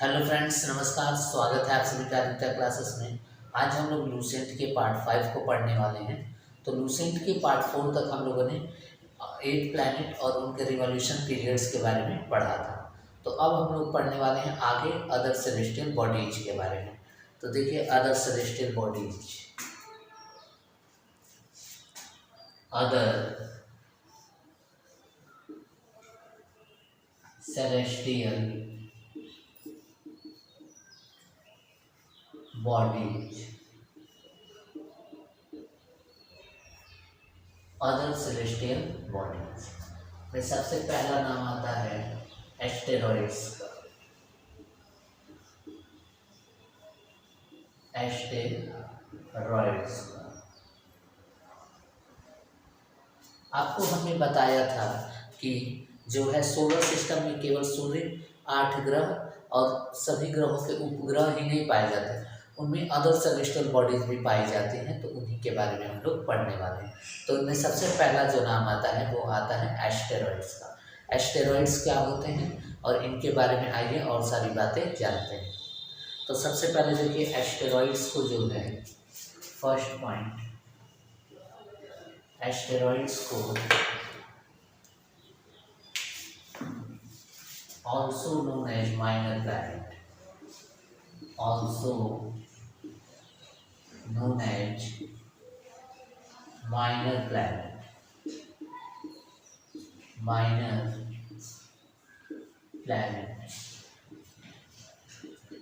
Hello friends, नमस्कार। स्वागत है आप सभी का आदित्य क्लासेस में। आज हम लोग लूसेंट के पार्ट 5 को पढ़ने वाले हैं। तो लूसेंट के पार्ट 4 तक हम लोगों ने 8 प्लैनेट और उनके रिवॉल्यूशन पीरियड्स के बारे में पढ़ा था। तो अब हम लोग पढ़ने वाले हैं आगे अदर सेलेस्टियल बॉडीज के बारे में। तो देखिए, other celestial bodies, other celestial bodies, other celestial bodies में सबसे पहला नाम आता है एस्टेरॉइड्स का। एस्टेरॉइड्स का आपको हमने बताया था कि जो है सोलर सिस्टम में केवल सूर्य, 8 ग्रह और सभी ग्रहों के उपग्रह ही नहीं पाए जाते, उनमें अदर सेलेस्टियल बॉडीज भी पाई जाती हैं। तो उन्हीं के बारे में हम लोग पढ़ने वाले हैं। तो इनमें सबसे पहला जो नाम आता है वो आता है एस्टेरॉइड्स का। एस्टेरॉइड्स क्या होते हैं और इनके बारे में आइए और सारी बातें जानते हैं। तो सबसे पहले देखिए, एस्टेरॉइड्स को जो है, फर्स्ट पॉइंट, एस्टेरॉइड्स को also known as minor planet, also known as minor planet, minor planet,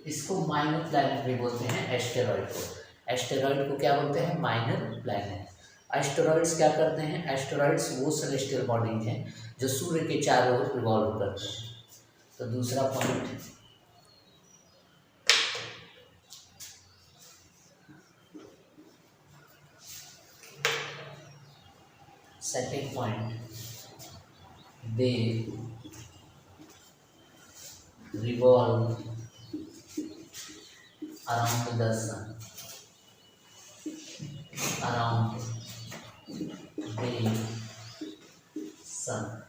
इसको माइनर प्लैनेट भी बोलते हैं। एस्टेरॉइड को, एस्टेरॉइड को क्या बोलते हैं? Minor planet. एस्टेरॉइड्स क्या करते हैं? एस्टेरॉइड्स वो सेलेस्टियल बॉडीज हैं जो सूर्य के चारों ओर रिवॉल्व करते हैं। तो दूसरा point, second point, they revolve around the sun, around the sun,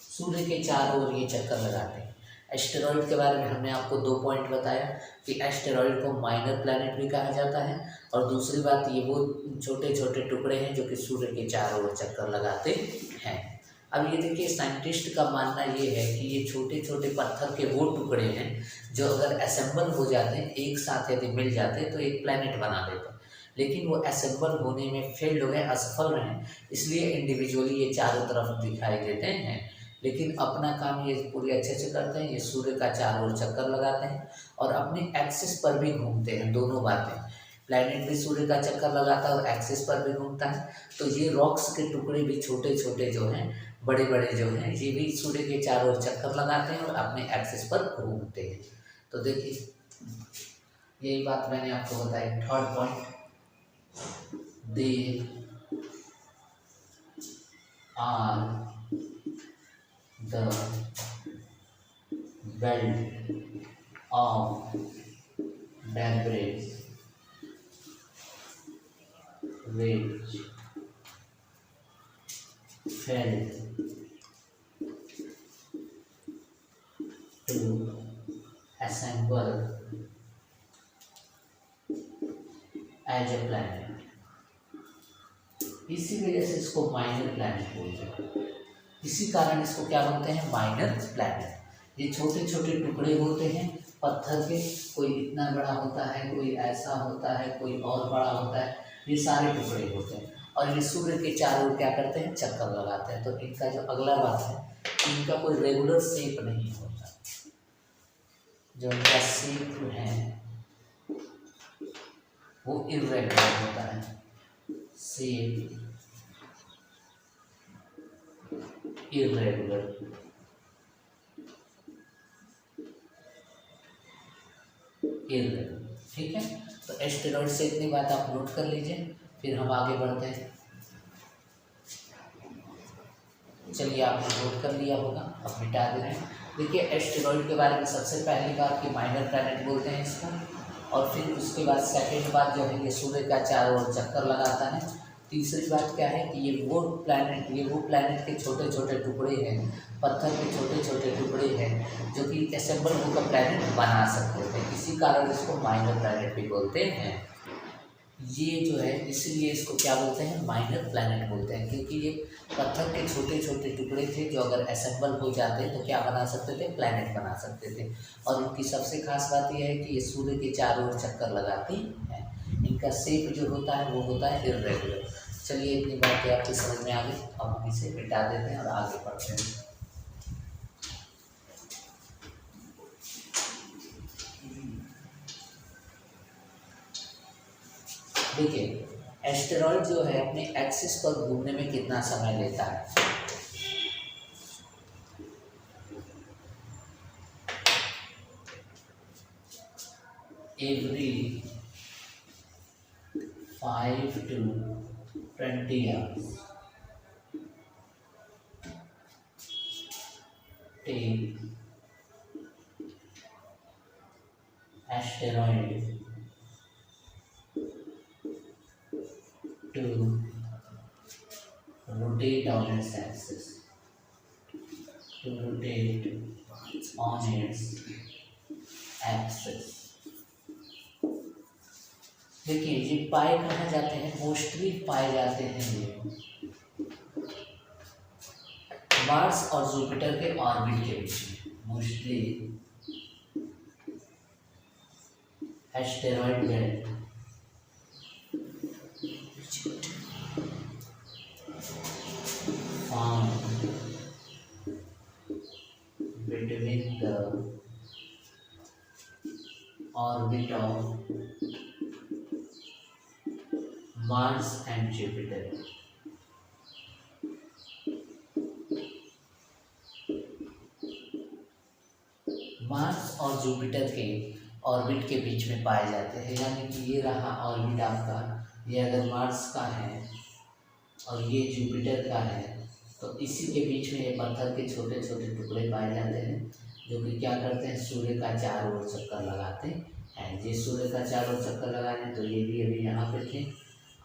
सूर्य के चारों ओर ये चक्कर लगाते हैं। एस्टेरॉइड के बारे में हमने आपको 2 पॉइंट बताया कि एस्टेरॉइड को माइनर प्लैनेट भी कहा जाता है, और दूसरी बात, ये वो छोटे छोटे टुकड़े हैं जो कि सूर्य के चारों ओर चक्कर लगाते हैं। अब ये देखिए, साइंटिस्ट का मानना ये है कि ये छोटे छोटे पत्थर के वो टुकड़े हैं जो अगर असेंबल हो जाते हैं, एक साथ यदि मिल जाते हैं तो एक प्लैनेट बना देते हैं। लेकिन वो असेंबल होने में फेल हो गए, असफल रहे, इसलिए इंडिविजुअली ये चारों तरफ दिखाई देते हैं। लेकिन अपना काम ये पूरे अच्छे से करते हैं। ये सूर्य का चारों ओर चक्कर लगाते हैं और अपने एक्सिस पर भी घूमते हैं। दोनों बातें, प्लैनेट भी सूर्य का चक्कर लगाता है और एक्सिस पर भी घूमता है। तो ये रॉक्स के टुकड़े भी छोटे छोटे जो हैं, बड़े बड़े जो हैं, ये भी सूर्य के चारों ओर चक्कर लगाते हैं और अपने एक्सिस पर घूमते हैं। तो देखिए, यही बात मैंने आपको बताई। Third point, they are the belt of debris which fell to assemble as a planet। इसी वजह से इसको माइनर प्लैनेट बोलते हैं। इसी कारण इसको क्या बोलते हैं? Minor planet. ये छोटे छोटे टुकड़े होते हैं पत्थर के, कोई इतना बड़ा होता है, कोई ऐसा होता है, कोई और बड़ा होता है, ये सारे टुकड़े होते हैं और ये सूर्य के चारों ओर क्या करते हैं? चक्कर लगाते हैं। तो इनका जो अगला बात है, इनका कोई रेगुलर शेप नहीं होता। जो इनका शेप है वो इर्रेगुलर होता है। शेप इर्रेगुलर, इर्रेगुलर, ठीक है। तो एस्टेरॉइड से इतनी बात आप नोट कर लीजिए, फिर हम आगे बढ़ते हैं। चलिए, आपने नोट कर लिया होगा, अब मिटा दे रहे हैं। देखिए, एस्टेरॉइड के बारे में सबसे पहली बात कि माइनर प्लैनेट बोलते हैं इसको, और फिर उसके बाद सेकेंड बात जो है, ये सूर्य का चारों ओर चक्कर लगाता है। तीसरी बात क्या है कि ये वो प्लैनेट के छोटे छोटे टुकड़े हैं, पत्थर के छोटे छोटे टुकड़े हैं जो कि असेंबल होकर प्लैनेट बना सकते थे, इसी कारण इसको माइनर प्लैनेट भी बोलते हैं। ये जो है इसलिए इसको क्या बोलते हैं, माइनर प्लैनेट बोलते हैं, क्योंकि ये पत्थर के छोटे छोटे टुकड़े थे जो अगर असेंबल हो जाते तो क्या बना सकते थे, प्लैनेट बना सकते थे। और इनकी सबसे खास बात यह है कि ये सूर्य के चारों ओर चक्कर लगाती हैं। इनका शेप जो होता है वो होता है इर्रेगुलर। चलिए इतनी बातें आपकी समझ में आ गई, अब हम इसे मिटा देते हैं और आगे बढ़ते हैं। देखिए एस्टेरॉयड जो है अपने एक्सिस पर घूमने में कितना समय लेता है। Every 5 to 20 hours take asteroid to rotate on its axis, to rotate on its axis। देखिए ये पाए कहाँ जाते हैं, मोस्टली पाए जाते हैं ये मार्स और जुपिटर के ऑर्बिट के बीच में। Mostly asteroid belt found between the orbit of Mars and Jupiter। Mars और जुपिटर के ऑर्बिट के बीच में पाए जाते हैं, यानी कि ये रहा ऑर्बिट आपका, ये अगर मार्स का है और ये जुपिटर का है तो इसी के बीच में ये पत्थर के छोटे छोटे टुकड़े पाए जाते हैं जो कि क्या करते हैं, सूर्य का चारों ओर चक्कर लगाते हैं। ये सूर्य का चारों ओर चक्कर लगा रहे हैं तो ये भी अभी यहाँ पे थे,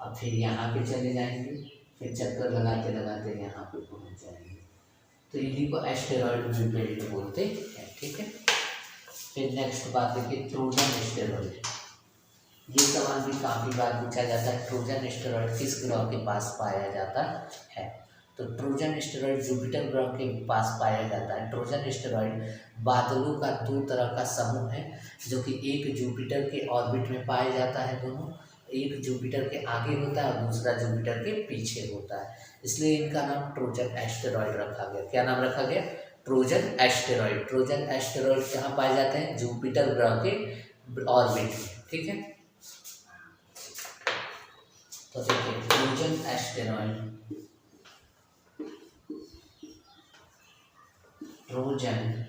अब फिर यहाँ पे चले जाएंगे, फिर चक्कर लगाते लगाते यहाँ पे पहुँच जाएंगे। तो इन्हीं को एस्टेरॉयड बेल्ट बोलते हैं। ठीक है, फिर नेक्स्ट बात है कि ट्रोजन एस्टेरॉयड। ये सवाल भी काफ़ी बार पूछा जाता है, ट्रोजन एस्टेरॉयड किस ग्रह के पास पाया जाता है। तो ट्रोजन एस्टेरॉयड जुपिटर ग्रह के पास पाया जाता है। ट्रोजन एस्टेरॉयड बादलों का दो तरह का समूह है जो कि एक जुपिटर के ऑर्बिट में पाया जाता है, दोनों, एक जुपिटर के आगे होता है और दूसरा जुपिटर के पीछे होता है, इसलिए इनका नाम ट्रोजन एस्टेरॉयड रखा गया। क्या नाम रखा गया, ट्रोजन एस्टेरॉयड। ट्रोजन एस्टेरॉयड कहाँ पाए जाते हैं, जुपिटर ग्रह के ऑर्बिट में। ठीक है, तो देखिए Trojan asteroid, Trojan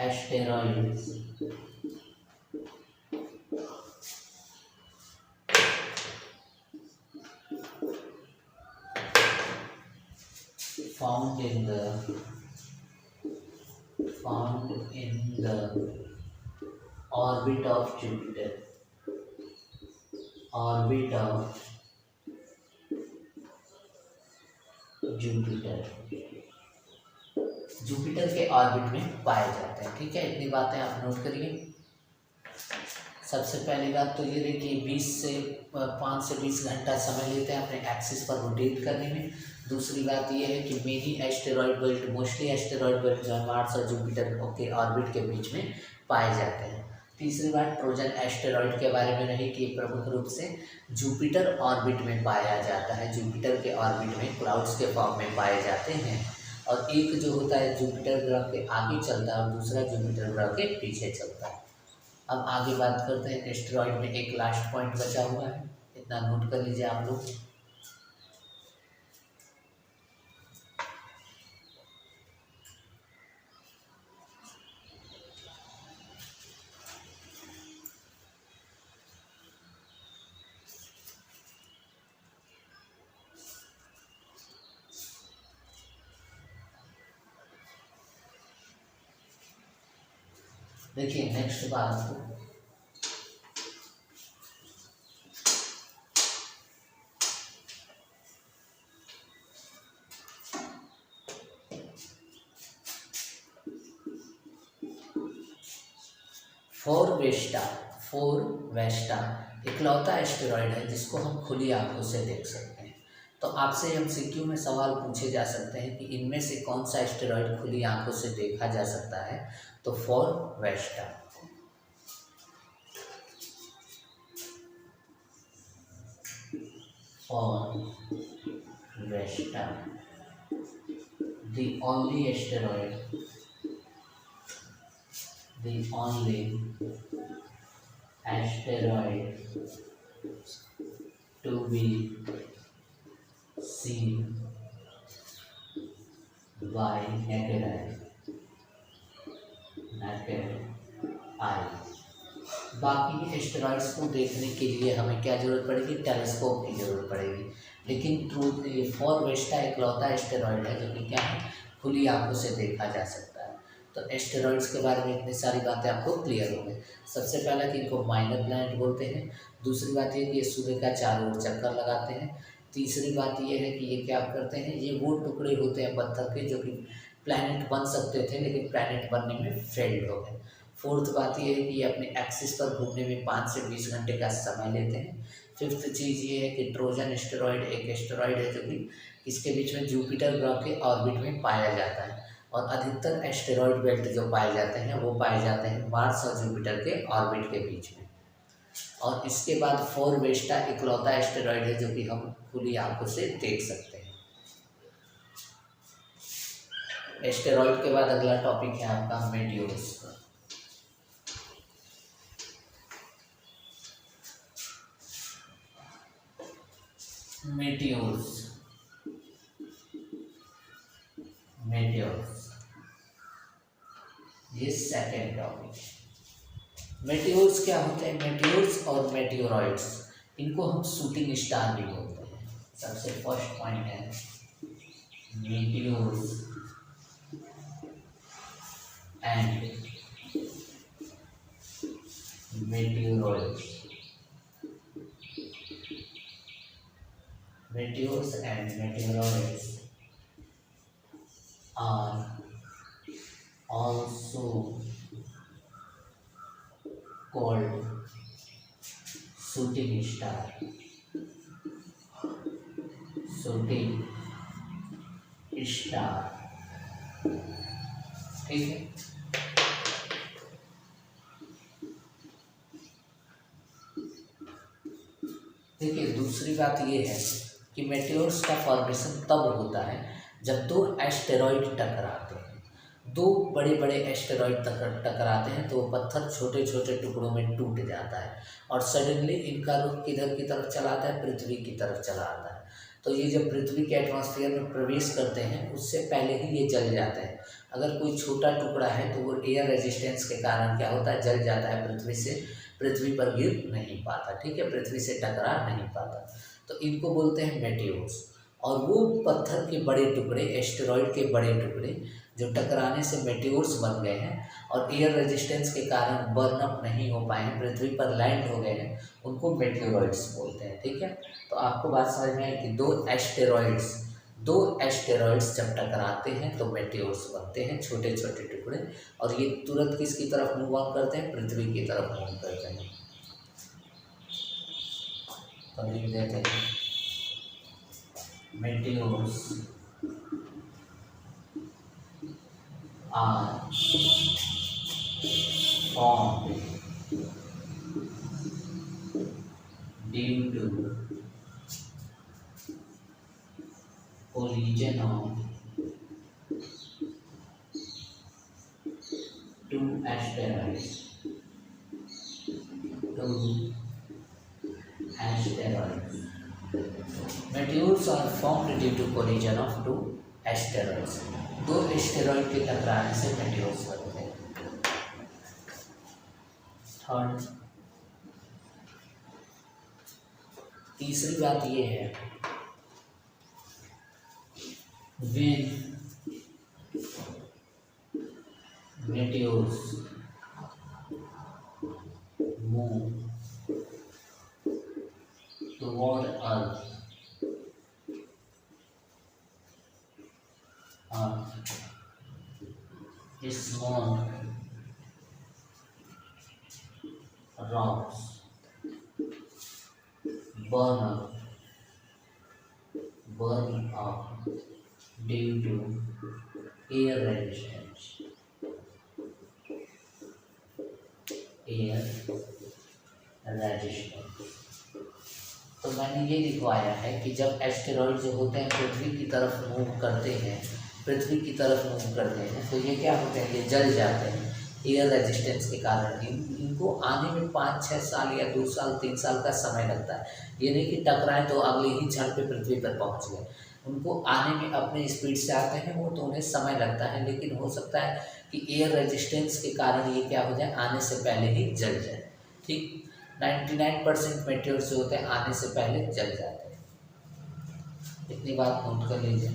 asteroid found in the orbit of Jupiter, orbit of Jupiter, Jupiter के ऑर्बिट में पाए जाते हैं। ठीक है, इतनी बातें आप नोट करिए। सबसे पहली बात तो ये देखिए 5 से 20 घंटा समय लेते हैं अपने एक्सिस पर रोटेट करने में। दूसरी बात ये है कि many asteroid belt, mostly asteroid belt जो है मार्स और जुपिटर के ऑर्बिट के बीच में पाए जाते हैं। तीसरी बात ट्रोजन एस्टेरॉयड के बारे में रही कि प्रमुख रूप से जुपिटर ऑर्बिट में पाया जाता है, जुपिटर के ऑर्बिट में क्लाउड्स के फॉर्म में पाए जाते हैं, और एक जो होता है जुपिटर ग्रह के आगे चलता है और दूसरा जुपिटर ग्रह के पीछे चलता है। अब आगे बात करते हैं एस्टेरॉयड में एक लास्ट पॉइंट बचा हुआ है, इतना नोट कर लीजिए आप लोग। देखिए नेक्स्ट बात, फोरवेस्टा, फोरवेस्टा इकलौता एस्टेरॉयड है जिसको हम खुली आंखों से देख सकते हैं। तो आपसे एमसीक्यू में सवाल पूछे जा सकते हैं कि इनमें से कौन सा एस्टेरॉयड खुली आंखों से देखा जा सकता है, तो फोरवेस्टा। फोरवेस्टा the only asteroid to be seen by naked eye. बाकी एस्टेरॉइड्स को देखने के लिए हमें क्या जरूरत पड़ेगी, टेलीस्कोप की जरूरत पड़ेगी। लेकिन ट्रूथ ये फोरवेस्टा इकलौता एस्टेरॉइड है जो कि क्या है, खुली आंखों से देखा जा सकता है। तो एस्टेरॉइड्स के बारे में इतनी सारी बातें आपको क्लियर हो गई। सबसे पहला कि इनको माइनर प्लैनेट बोलते हैं। दूसरी बात ये कि ये सूर्य का चारों ओर चक्कर लगाते हैं। तीसरी बात ये है कि ये क्या करते हैं, ये वो टुकड़े होते हैं पत्थर के जो कि प्लैनेट बन सकते थे लेकिन प्लैनेट बनने में फेल्ड हो गए। फोर्थ बात ये है कि ये अपने एक्सिस पर घूमने में 5 से 20 घंटे का समय लेते हैं। फिफ्थ चीज़ ये है कि ट्रोजन एस्टेरॉयड एक एस्टेरॉयड है जो कि इसके बीच में जुपिटर ग्रह के ऑर्बिट में पाया जाता है। और अधिकतर एस्टेरॉयड बेल्ट जो पाए जाते हैं वो पाए जाते हैं मार्स और जुपिटर के ऑर्बिट के बीच में। और इसके बाद फोरवेस्टा इकलौता एस्टेरॉयड है जो कि हम खुली आंखों से देख सकते हैं। एस्टेरॉयड के बाद अगला टॉपिक है आपका मेटियोर्स का। मेटियोर्स ये सेकेंड टॉपिक। मेटियोर्स क्या होते हैं, मेटियोर्स और मेटियोरॉइड्स इनको हम शूटिंग स्टार भी बोलते हैं। सबसे फर्स्ट पॉइंट है meteors and मेटियोरॉइड्स। Meteors and meteoroids are also called shooting star। ठीक है। देखिए दूसरी बात ये है कि मेटियोर्स का फॉर्मेशन तब होता है जब दो एस्टेरॉयड टकराते हैं। दो बड़े बड़े एस्टेरॉयड टकराते हैं तो वो पत्थर छोटे छोटे टुकड़ों में टूट जाता है और सडनली इनका रुख किधर की तरफ चला आता है, पृथ्वी की तरफ चला आता है। तो ये जब पृथ्वी के एटमॉस्फेयर में प्रवेश करते हैं उससे पहले ही ये जल जाते हैं। अगर कोई छोटा टुकड़ा है तो वो एयर रेजिस्टेंस के कारण क्या होता है, जल जाता है, पृथ्वी पर गिर नहीं पाता। ठीक है, पृथ्वी से टकरा नहीं पाता। तो इनको बोलते हैं मेटियोर्स। और वो पत्थर के बड़े टुकड़े, एस्टेरॉयड के बड़े टुकड़े जो टकराने से मेटियोर्स बन गए हैं और एयर रेजिस्टेंस के कारण बर्न अप नहीं हो पाए हैं, पृथ्वी पर लैंड हो गए हैं, उनको मेटियोरॉइड्स बोलते हैं। ठीक है, तो आपको बात समझ में आई कि दो एस्टेरॉइड्स जब टकराते हैं तो मेटियोर्स बनते हैं, छोटे छोटे टुकड़े, और ये तुरंत किसकी तरफ मूव ऑन करते हैं, पृथ्वी की तरफ मूव करते हैं। तो लिख देते हैं meteors are formed due to collision of two asteroids. Meteors are formed due to collision of two asteroids. दो एस्टेरॉइड के टकराने से मेटियोर्स बनते हैं। थर्ड, तीसरी बात ये है when meteors move toward Earth, small rocks burn up due to air resistance. तो मैंने ये दिखवाया है कि जब एस्टेरॉइड जो होते हैं पृथ्वी की तरफ मूव करते हैं तो ये क्या होते हैं, ये जल जाते हैं एयर रेजिस्टेंस के कारण। इनको आने में 5-6 साल या 2 साल 3 साल का समय लगता है। ये नहीं कि टकराए तो अगले ही क्षण पे पृथ्वी पर पहुंच गए। उनको आने में अपने स्पीड से आते हैं वो, तो उन्हें समय लगता है, लेकिन हो सकता है कि एयर रेजिस्टेंस के कारण ये क्या हो जाए, आने से पहले ही जल जाए। ठीक, 99% मेटेओर्स जो होते हैं आने से पहले जल जाते हैं। इतनी बात नोट कर लीजिए।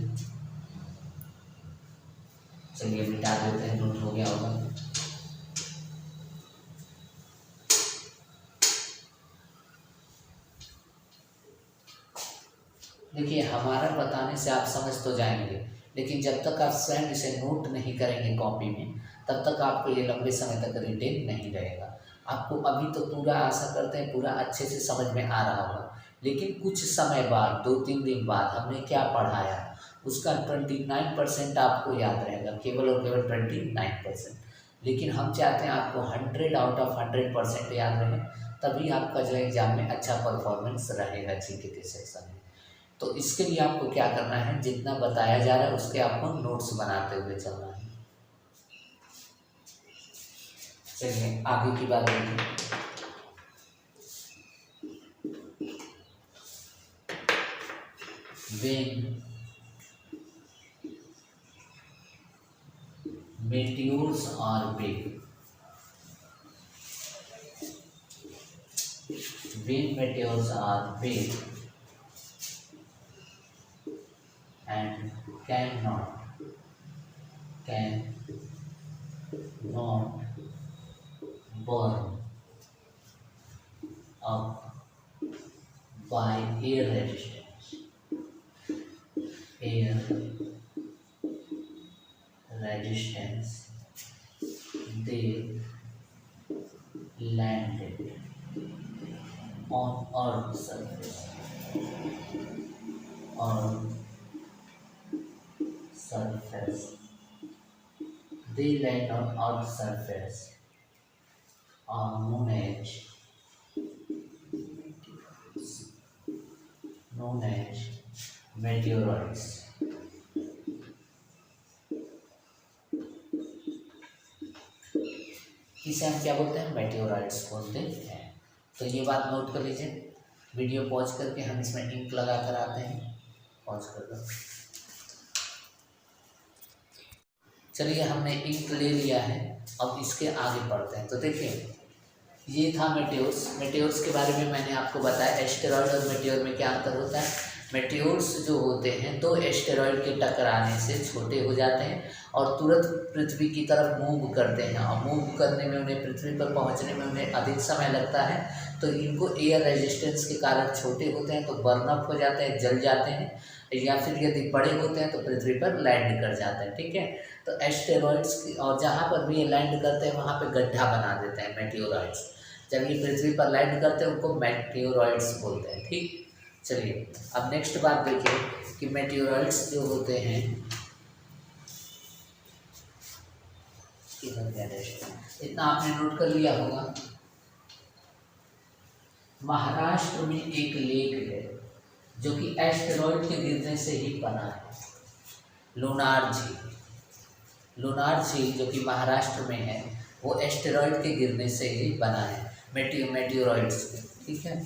चलिए मिटा देते हैं, नोट हो गया होगा। देखिए, हमारा बताने से आप समझ तो जाएंगे, लेकिन जब तक आप स्वयं इसे नोट नहीं करेंगे कॉपी में, तब तक आपको ये लंबे समय तक रिटेन नहीं रहेगा। आपको अभी तो पूरा, आशा करते हैं पूरा अच्छे से समझ में आ रहा होगा, लेकिन कुछ समय बाद 2-3 दिन बाद हमने क्या पढ़ाया उसका 29% आपको याद रहेगा, केवल और केवल 29%। लेकिन हम चाहते हैं आपको 100 आउट ऑफ 100% याद रहे, तभी आपका जो एग्जाम में अच्छा परफॉर्मेंस रहेगा जीके के सेक्शन में। तो इसके लिए आपको क्या करना है, जितना बताया जा रहा है उसके आपको नोट्स बनाते हुए चलना है। चलिए आगे की बात देखिए। When meteors are big, and cannot burn up by air resistance. They landed on Earth's surface. They land on Earth's surface are known as meteoroids. इसे हम क्या बोलते हैं, मेटेओराइट्स बोलते हैं। तो ये बात नोट कर लीजिए। वीडियो पॉज करके हम इसमें इंक लगा कर आते हैं। पॉज कर दो। चलिए हमने इंक ले लिया है, अब इसके आगे पढ़ते हैं। तो देखिए ये था मेटेओर्स के बारे में मैंने आपको बताया। एस्टेरॉयड और मेटेओर में क्या अंतर होता है। मेटेओर्स जो होते हैं तो एस्टेरॉयड के टकराने से छोटे हो जाते हैं और तुरंत पृथ्वी की तरफ मूव करते हैं, और मूव करने में उन्हें, पृथ्वी पर पहुंचने में उन्हें अधिक समय लगता है। तो इनको एयर रेजिस्टेंस के कारण छोटे होते हैं तो बर्न अप हो जाते हैं, जल जाते हैं, या फिर यदि बड़े होते हैं तो पृथ्वी पर लैंड कर जाते हैं। ठीक है, तो एस्टेरॉयड्स की, और जहाँ पर भी ये लैंड करते हैं वहाँ पे गड्ढा बना देते हैं मेटेओराइड्स। जब ये पृथ्वी पर लैंड करते हैं उनको मेटेओराइड्स बोलते हैं। ठीक, चलिए अब नेक्स्ट बात देखिए कि मेटेओराइड्स जो होते हैं, इतना आपने नोट कर लिया होगा। महाराष्ट्र में एक लेक है जो कि एस्टेरॉयड के गिरने से ही बना है, लोनार झील जो कि महाराष्ट्र में है, वो एस्टेरॉयड के गिरने से ही बना है, मेटेओराइड्स के। ठीक है,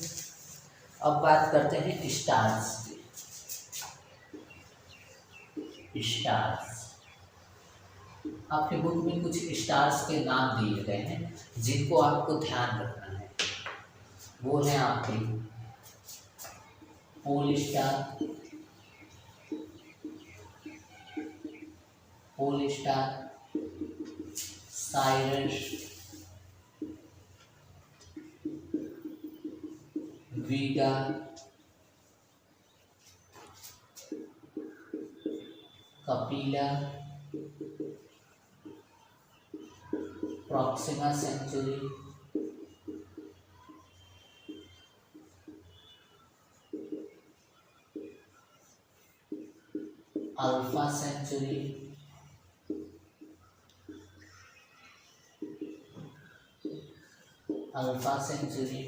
अब बात करते हैं स्टार्स की। आपके बुक में कुछ स्टार्स के नाम दिए गए हैं जिनको आपको ध्यान रखना है। वो है आपके Pole Star, Sirius, Vega, Capella, Proxima Centauri, Alpha Centauri,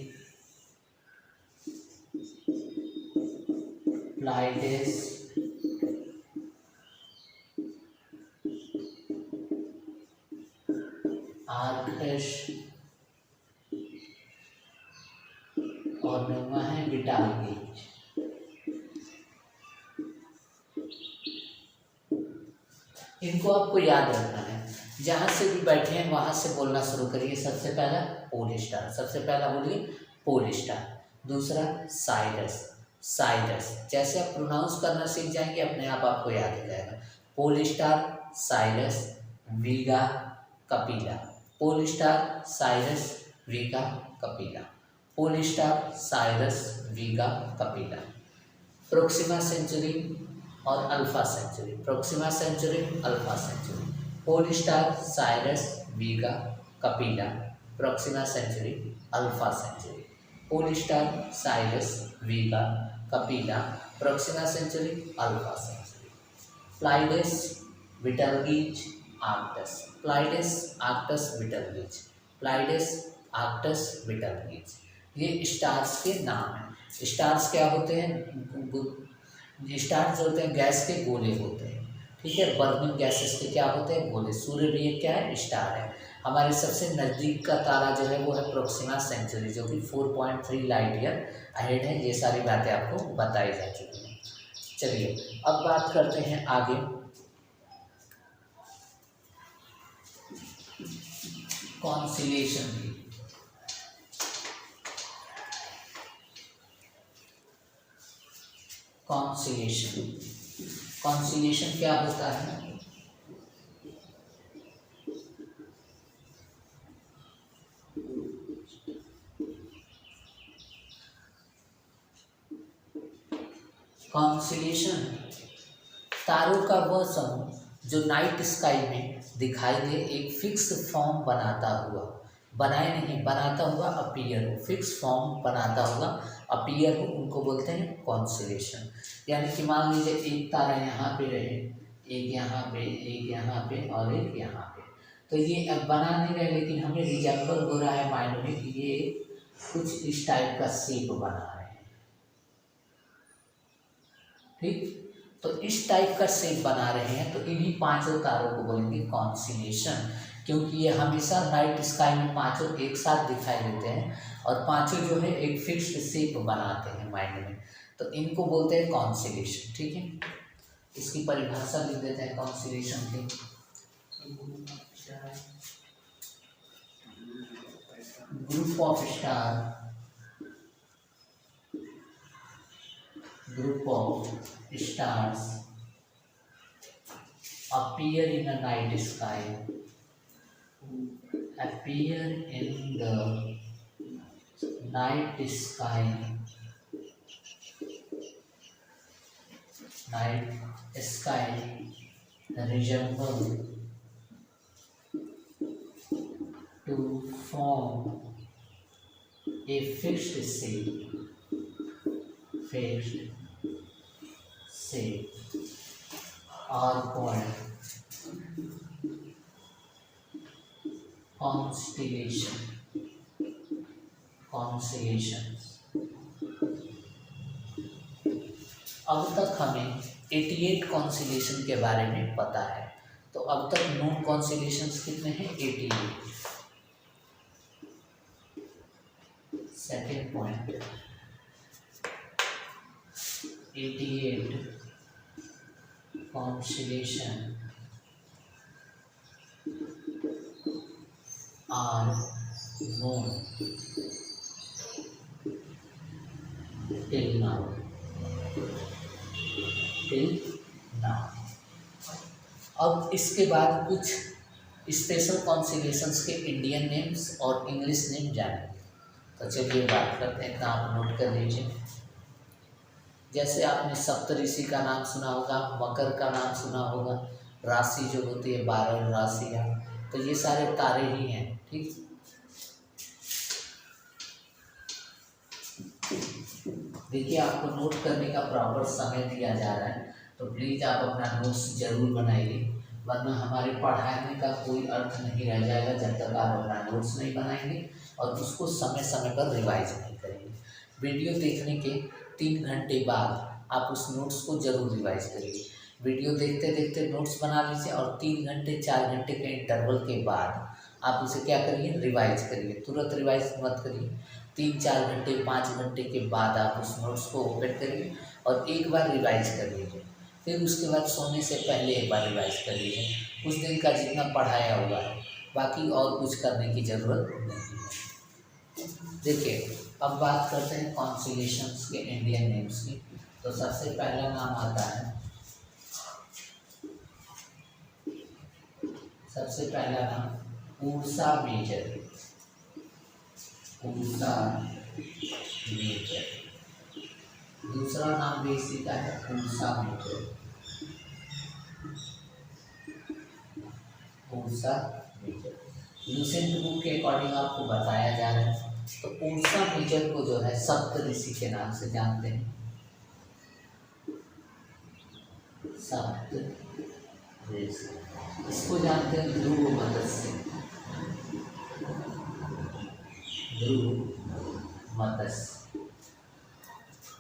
Pleiades, Arcturus और नौवां है विटालगीज। इनको आपको याद रखना है, जहाँ से भी बैठे हैं वहाँ से बोलना शुरू करिए। सबसे पहला पोल स्टार, सबसे पहला बोलिए पोल स्टार। दूसरा साइरस, साइरस जैसे आप प्रोनाउंस करना सीख जाएंगे अपने आप आपको याद हो जाएगा। Pole Star, Sirius, Vega, Capella. Pole Star, Sirius, Vega, Capella. Pole Star, Sirius, Vega, Capella. Proxima Centauri और Alpha Centauri, Proxima Centauri, Alpha Centauri. Pole Star, Sirius, Vega, Capella. Proxima Centauri, Alpha Centauri. Pole Star, Sirius, Vega, Capella. Proxima Centauri, Alpha Centauri. Pleiades, Betelgeuse, Arcturus. Pleiades, Arcturus, Betelgeuse. Pleiades, Arcturus, Betelgeuse. ये stars के नाम हैं। Stars क्या होते हैं? Stars जो होते हैं गैस के गोले होते हैं, ठीक है। बर्निंग गैसेस के क्या होते हैं? गोले। सूर्य भी एक क्या है? स्टार है। हमारे सबसे नज़दीक का तारा जो है वो है प्रोक्सिमा सेंचुरी, जो कि 4.3 लाइट ईयर अहेड है। ये सारी बातें आपको बताई जा चुकी हैं। चलिए अब बात करते हैं आगे। कॉन्स्टेलेशन की। कॉन्स्टेलेशन, कॉन्स्टेलेशन क्या होता है? कॉन्स्टेलेशन तारों का वह समूह जो नाइट स्काई में दिखाई दे, एक फिक्स फॉर्म बनाता हुआ, बनाए नहीं बनाता हुआ अपीयर हो, फिक्स फॉर्म बनाता हुआ अपीयर हो, उनको बोलते हैं कॉन्स्टेलेशन। यानी कि मान लीजिए एक तारा यहाँ पे रहे, एक यहाँ पे, एक यहाँ पे और एक यहाँ पे, तो ये अब बना नहीं रहे लेकिन हमें रिजेंबल हो रहा है माइंड में कि ये कुछ इस टाइप का शेप बना रहे हैं, ठीक। तो इस टाइप का शेप बना रहे हैं, तो इन्हीं पांचों तारों को बोलेंगे कॉन्स्टेलेशन, क्योंकि ये हमेशा नाइट स्काई में पांचों एक साथ दिखाई देते हैं और पांचों जो है एक फिक्स्ड शेप बनाते हैं माइंड में, तो इनको बोलते हैं कॉन्स्टेलेशन, ठीक है। इसकी परिभाषा लिख देते हैं कॉन्स्टेलेशन की। Group of star, group of stars appear in a night sky, appear in the night sky, night sky resemble to form a fixed shape, fixed shape are called constellation, constellations। अब तक हमें 88 constellation के बारे में पता है, तो अब तक नोन कॉन्स्टेलेशंस कितने हैं? 88। Second point, 88 constellation are known till now, till now। अब इसके बाद कुछ स्पेशल कॉन्स्टेलेशंस के इंडियन नेम्स और इंग्लिश नेम जानेंगे, तो चलिए बात करते हैं, इतना आप नोट कर लीजिए। जैसे आपने सप्तऋषि का नाम सुना होगा, मकर का नाम सुना होगा, राशि जो होती है 12 राशियाँ, तो ये सारे तारे ही हैं, ठीक। देखिए आपको नोट करने का प्रॉपर समय दिया जा रहा है, तो प्लीज़ आप अपना नोट्स जरूर बनाइए, वरना हमारे पढ़ाने का कोई अर्थ नहीं रह जाएगा जब तक आप अपना नोट्स नहीं बनाएंगे और उसको समय समय पर रिवाइज नहीं करेंगे। वीडियो देखने के 3 घंटे बाद आप उस नोट्स को जरूर रिवाइज करिए। वीडियो देखते देखते नोट्स बना लीजिए और 3 घंटे 4 घंटे के इंटरवल के बाद आप उसे क्या करिए, रिवाइज करिए। तुरंत रिवाइज मत करिए, 3-4 घंटे 5 घंटे के बाद आप उस नोट्स को ओपन करिए और एक बार रिवाइज कर लीजिए। फिर उसके बाद सोने से पहले एक बार रिवाइज कर लीजिए उस दिन का जितना पढ़ाया हुआ है, बाकी और कुछ करने की ज़रूरत नहीं है। देखिए अब बात करते हैं कॉन्स्टेलेशंस के इंडियन नेम्स की। तो सबसे पहला नाम आता है, सबसे पहला नाम उर्सा मेजर। Ursa major. दूसरा नाम भी इसी का है, Ursa Major. Ursa Major Lucent book के अकॉर्डिंग आपको बताया जा रहा है। तो उर्सा मेजर को जो है सप्तऋषि के नाम से जानते हैं। सप्तऋषि, इसको जानते हैं ध्रुव मत्स्य। ध्रुव मत्स्य।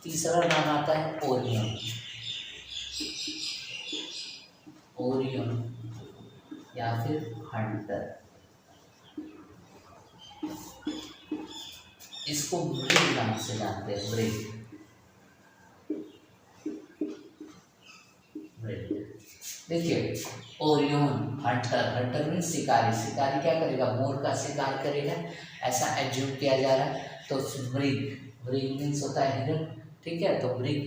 तीसरा नाम आता है ओरियन। ओरियन या फिर हंटर। इसको मृग नाम से जानते हैं, मृग। देखिए ओरियन हंटर, हंटर मीन शिकारी। शिकारी क्या करेगा, मोर का शिकार करेगा, ऐसा एज्यूम किया जा रहा है। तो मृग, मृग मीन्स होता है हिरन, ठीक है। तो मृग,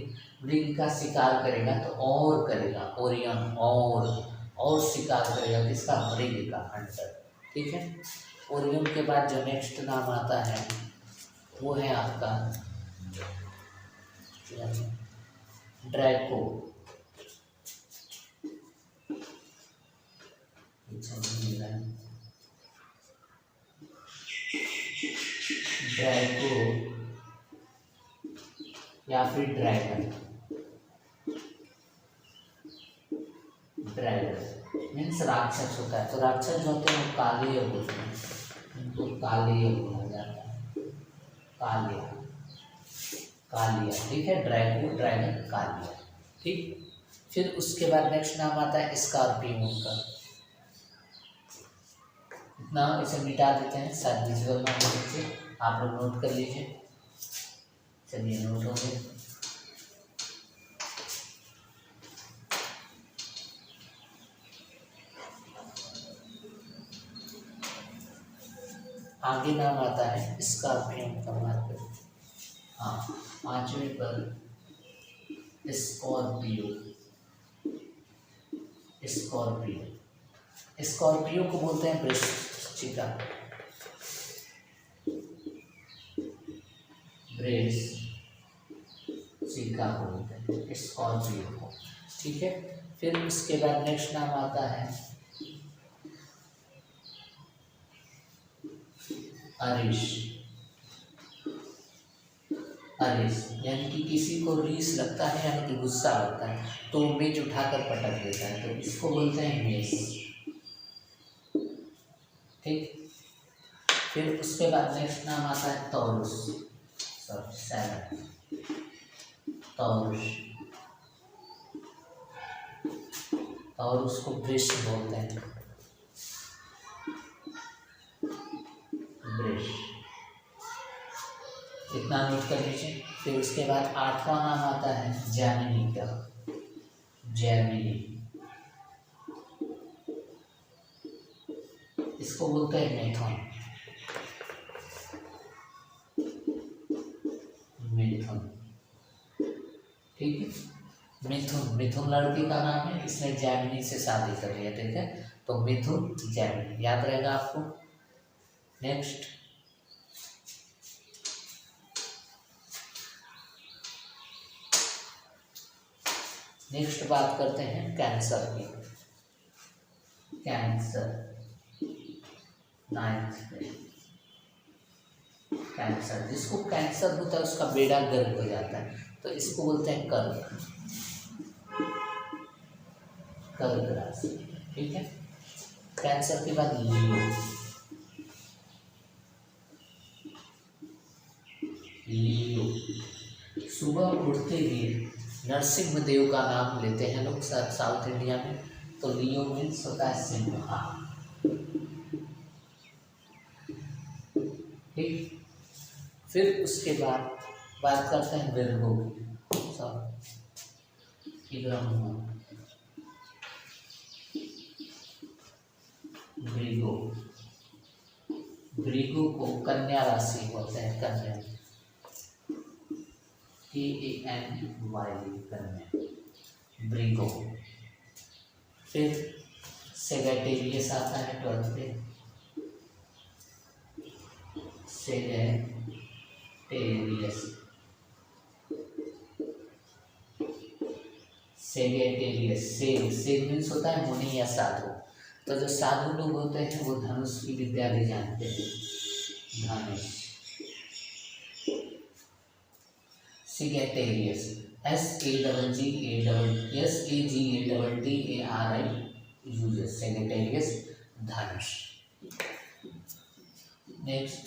मृग का शिकार करेगा तो और करेगा, ओरियन और शिकार करेगा किसका, मृग का, हंटर, ठीक है। ओरियन के बाद जो नेक्स्ट नाम आता है वो है आपका ड्रैको। ड्रैको या फिर ड्रैगन। ड्रैगन मीन्स राक्षस होता है। तो राक्षस जो होते हैं वो काले होते हैं, उनको काले बोला जाता है, कालिया, कालिया, ठीक है। ड्रैगो, ड्रैगन, कालिया, ठीक। फिर उसके बाद नेक्स्ट नाम आता है स्कॉर्पियन का। इतना इसे मिटा देते हैं, शायद विजुअल ना हो लीजिए, आप लोग नोट कर लीजिए। चलिए नोट हो गए। आगे नाम आता है स्कॉर्पियन का मार्कर। हाँ, 5वें पर स्कॉर्पियो। स्कॉर्पियो, स्कॉर्पियो को बोलते हैं वृश्चिका। वृश्चिका को बोलते हैं स्कॉर्पियो को, ठीक है। फिर उसके बाद नेक्स्ट नाम आता है अरिश। अरिश यानी कि किसी को रीस लगता है, यानी कि गुस्सा लगता है तो मेज उठाकर पटक देता है, तो इसको बोलते हैं मेष, ठीक। फिर उसके बाद नेक्स्ट नाम आता है तौरुस। तौरुस, तौरुस को वृष बोलते हैं, वृष। इतना नोट कर लीजिए। फिर उसके बाद 8वां नाम आता है जैमिनी का। जैमिनी, इसको बोलते हैं मिथुन। मिथुन, ठीक है। मिथुन, मिथुन लड़की का नाम है, इसने जैमिनी से शादी कर लिया, ठीक है। तो मिथुन, जैमिनी याद रहेगा आपको। नेक्स्ट नेक्स्ट बात करते हैं कैंसर की। कैंसर 9th में, कैंसर, जिसको कैंसर होता है उसका बेड़ा गर्क हो जाता है, तो इसको बोलते हैं कर्क। कर्क राशि, ठीक है। कैंसर के बाद लियो। नरसिंहदेव का नाम लेते हैं लोग साउथ इंडिया में, तो लियो मीन्स होता है सिंहा। ठीक, फिर उसके बाद बात करते हैं विरगो की। सब वृगो, वृगो को कन्या राशि बोलते हैं, कन्या, KANY, कन्या, वृगो। फिर सेगेटेरियस आता है 12th पे, सेगेटेरियस, सेगेटेरियस, सेग मीन्स होता है मुनि या साधु। तो जो साधु लोग होते हैं वो धनुष की विद्या भी जानते हैं, धनुष। सेगेटेरियस, SAGGATTARI, सेगेटेरियस, धनुष। नेक्स्ट,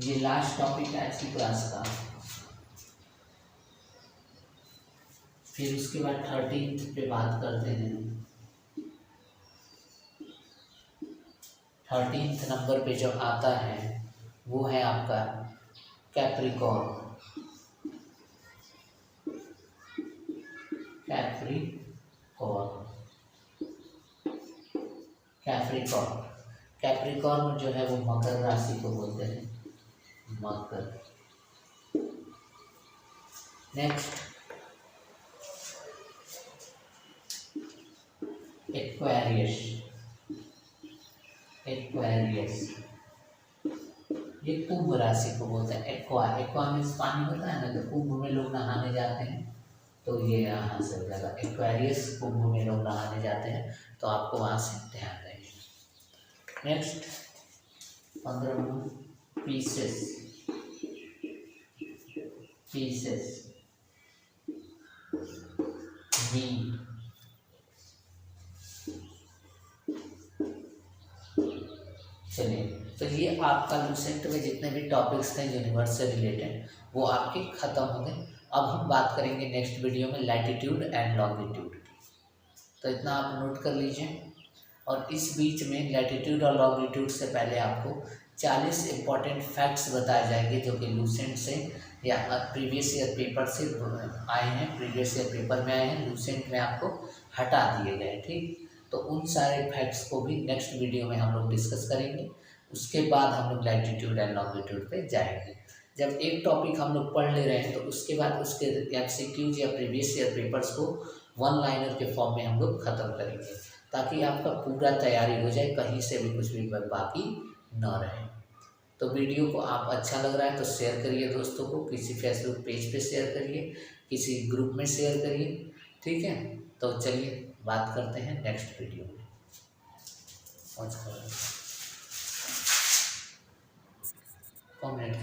ये लास्ट टॉपिक है आज की क्लास का। फिर उसके बाद 13th पे बात करते हैं। 13th नंबर पे जो आता है वो है आपका कैप्रिकॉर्न, कैप्रिकॉर्न, कैप्रिकॉर्न। कैप्रिकॉर्न जो है वो मकर राशि को बोलते हैं, मकर। नेक्स्ट, एक्वेरियस, एक्वेरियस, ये कुंभ राशि को बोलते हैं। एक्वा, एक्वा मीन्स पानी होता है ना, तो कुंभ में लोग नहाने जाते हैं, तो ये यहाँ से हो जाएगा एक्वेरियस। कुंभ में लोग नहाने जाते हैं, तो आपको वहाँ से ध्यान रहे। नेक्स्ट 15 पीसेस, पीसेस, मीट, चलिए, तो ये आपका लूसेंट में जितने भी टॉपिक्स थे यूनिवर्स से रिलेटेड वो आपके ख़त्म हो गए। अब हम बात करेंगे नेक्स्ट वीडियो में लैटिट्यूड एंड लॉन्गिट्यूड की, तो इतना आप नोट कर लीजिए। और इस बीच में लैटिट्यूड और लॉन्गिट्यूड से पहले आपको 40 इम्पॉर्टेंट फैक्ट्स बताए जाएंगे जो कि लूसेंट से या प्रीवियस ईयर पेपर से आए हैं, प्रीवियस ईयर पेपर में आए हैं, लूसेंट में आपको हटा दिए गए। ठीक, तो उन सारे फैक्ट्स को भी नेक्स्ट वीडियो में हम लोग डिस्कस करेंगे। उसके बाद हम लोग लैटिट्यूड एंड लॉन्गिट्यूड पे जाएंगे। जब एक टॉपिक हम लोग पढ़ ले रहे हैं तो उसके बाद उसके MCQs या प्रीवियस ईयर पेपर्स को 1 लाइनर के फॉर्म में हम लोग ख़त्म करेंगे, ताकि आपका पूरा तैयारी हो जाए, कहीं से भी कुछ भी बाकी न रहे। तो वीडियो को आप अच्छा लग रहा है तो शेयर करिए दोस्तों को, किसी फेसबुक पेज पे शेयर करिए, किसी ग्रुप में शेयर करिए। ठीक है, तो चलिए बात करते हैं नेक्स्ट वीडियो में। कॉमेंट